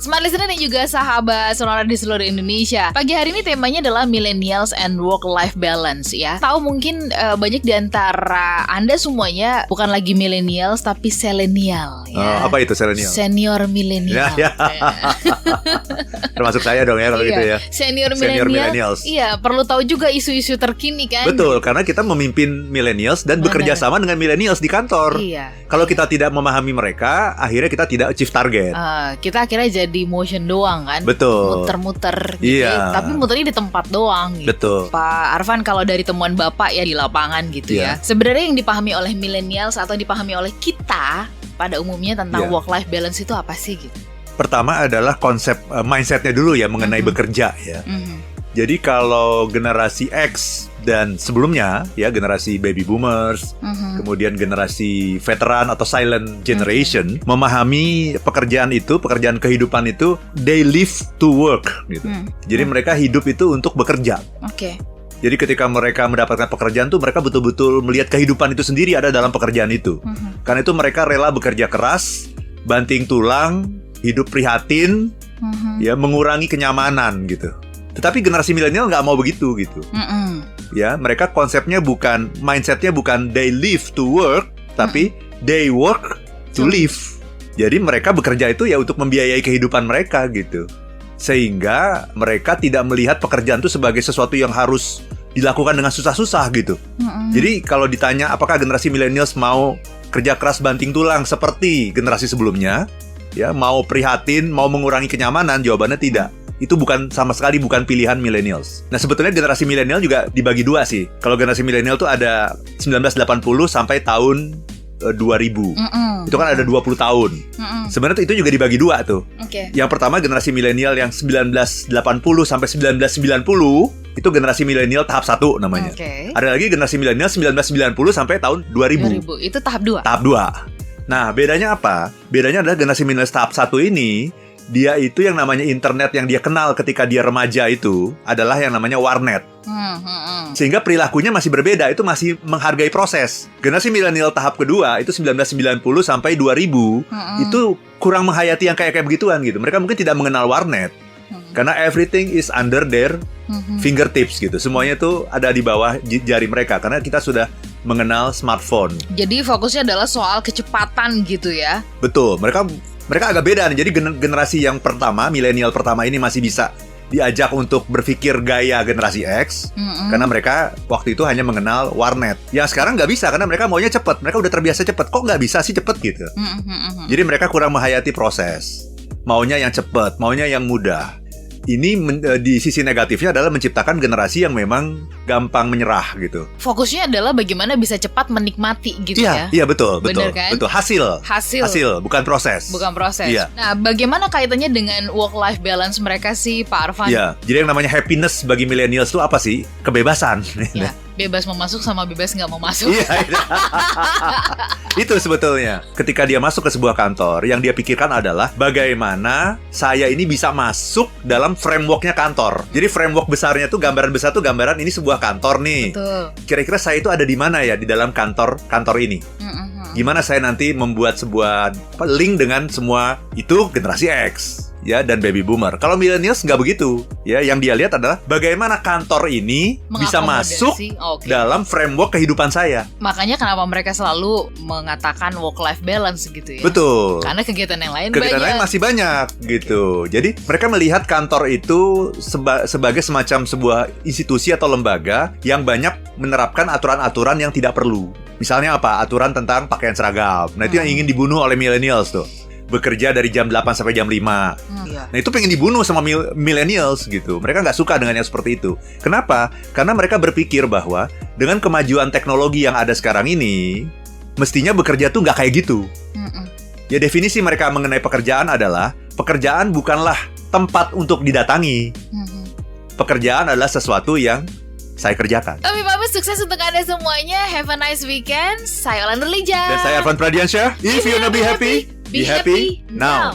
Smart listener dan juga sahabat Sonora di seluruh Indonesia. Pagi hari ini temanya adalah millennials and work-life balance ya. Tahu mungkin banyak di antara Anda semuanya bukan lagi millennials tapi selenial ya. Apa itu selenial? Senior millennial. Ya. Termasuk saya dong ya kalau gitu ya. Senior millennials. Iya, perlu tahu juga isu-isu terkini kan. Betul, karena kita memimpin millennials dan bekerja sama dengan millennials di kantor. Iya. Kalau kita tidak memahami mereka, akhirnya kita tidak achieve target. Kita akhirnya jadi motion doang kan. Betul. Muter-muter gitu. Iya. Tapi muternya di tempat doang gitu. Betul. Pak Arfan, kalau dari temuan Bapak ya di lapangan gitu ya. Sebenarnya yang dipahami oleh millennials atau dipahami oleh kita pada umumnya tentang work-life balance itu apa sih gitu? Pertama adalah konsep mindsetnya dulu ya mengenai bekerja ya. Jadi kalau generasi X dan sebelumnya ya generasi baby boomers, kemudian generasi veteran atau silent generation memahami pekerjaan kehidupan itu they live to work gitu. Jadi mereka hidup itu untuk bekerja. Oke. Jadi ketika mereka mendapatkan pekerjaan tuh mereka betul-betul melihat kehidupan itu sendiri ada dalam pekerjaan itu. Karena itu mereka rela bekerja keras, banting tulang, hidup prihatin, ya mengurangi kenyamanan gitu. Tetapi generasi milenial nggak mau begitu gitu. Ya, mereka mindsetnya bukan they live to work, tapi they work to live. Jadi mereka bekerja itu ya untuk membiayai kehidupan mereka gitu. Sehingga mereka tidak melihat pekerjaan itu sebagai sesuatu yang harus dilakukan dengan susah-susah gitu. Jadi kalau ditanya apakah generasi milenials mau kerja keras banting tulang seperti generasi sebelumnya, ya mau prihatin, mau mengurangi kenyamanan, jawabannya tidak. Itu sama sekali bukan pilihan millennials. Nah sebetulnya generasi milenial juga dibagi dua sih. Kalau generasi milenial tuh ada 1980 sampai tahun 2000. Itu kan ada 20 tahun. Sebenarnya itu juga dibagi dua tuh. Yang pertama generasi milenial yang 1980 sampai 1990 itu generasi milenial tahap 1 namanya. Ada lagi generasi milenial 1990 sampai tahun 2000. Itu tahap 2. Tahap 2. Nah, bedanya apa? Bedanya adalah generasi milenial tahap 1 ini dia itu yang namanya internet yang dia kenal ketika dia remaja itu adalah yang namanya warnet. Sehingga perilakunya masih berbeda, itu masih menghargai proses. Generasi milenial tahap kedua itu 1990 sampai 2000 itu kurang menghayati yang kayak begituan gitu. Mereka mungkin tidak mengenal warnet. Karena everything is under their fingertips gitu. Semuanya itu ada di bawah jari mereka karena kita sudah mengenal smartphone. Jadi fokusnya adalah soal kecepatan gitu ya. Betul, mereka agak beda nih. Jadi generasi yang pertama, milenial pertama ini masih bisa diajak untuk berpikir gaya generasi X karena mereka waktu itu hanya mengenal warnet. Yang sekarang nggak bisa karena mereka maunya cepat. Mereka udah terbiasa cepat. Kok nggak bisa sih cepat gitu? Jadi mereka kurang menghayati proses. Maunya yang cepat, maunya yang mudah. Ini di sisi negatifnya adalah menciptakan generasi yang memang gampang menyerah gitu. Fokusnya adalah bagaimana bisa cepat menikmati gitu ya. Iya betul. Bener kan? Betul. Hasil, bukan proses. Iya. Nah, bagaimana kaitannya dengan work-life balance mereka sih, Pak Arfan? Iya. Jadi yang namanya happiness bagi millennials itu apa sih? Kebebasan. Ya, bebas mau masuk sama bebas nggak mau masuk. Iya. Itu sebetulnya. Ketika dia masuk ke sebuah kantor, yang dia pikirkan adalah bagaimana saya ini bisa masuk dalam frameworknya kantor. Jadi framework besarnya tuh gambaran besar tuh gambaran ini sebuah kantor nih. Betul. Kira-kira saya itu ada di mana ya di dalam kantor ini? Gimana saya nanti membuat sebuah link dengan semua itu generasi X ya dan baby boomer. Kalau millennials nggak begitu. Ya, yang dia lihat adalah bagaimana kantor ini bisa masuk dalam framework kehidupan saya. Makanya kenapa mereka selalu mengatakan work-life balance gitu ya. Betul. Karena kegiatan yang lain lain masih banyak gitu. Jadi mereka melihat kantor itu sebagai semacam sebuah institusi atau lembaga yang banyak menerapkan aturan-aturan yang tidak perlu. Misalnya apa? Aturan tentang pakaian seragam. Nah itu yang ingin dibunuh oleh millennials tuh. Bekerja dari jam 8 sampai jam 5. Nah itu pengen dibunuh sama millennials gitu. Mereka nggak suka dengan yang seperti itu. Kenapa? Karena mereka berpikir bahwa dengan kemajuan teknologi yang ada sekarang ini, mestinya bekerja tuh nggak kayak gitu. Ya definisi mereka mengenai pekerjaan adalah pekerjaan bukanlah tempat untuk didatangi. Pekerjaan adalah sesuatu yang saya kerjakan. Tapi Bapak sukses untuk Anda semuanya. Have a nice weekend. Saya Olan Nurlija. Dan saya Arfan Pradiansyah. If you wanna be happy, be happy now.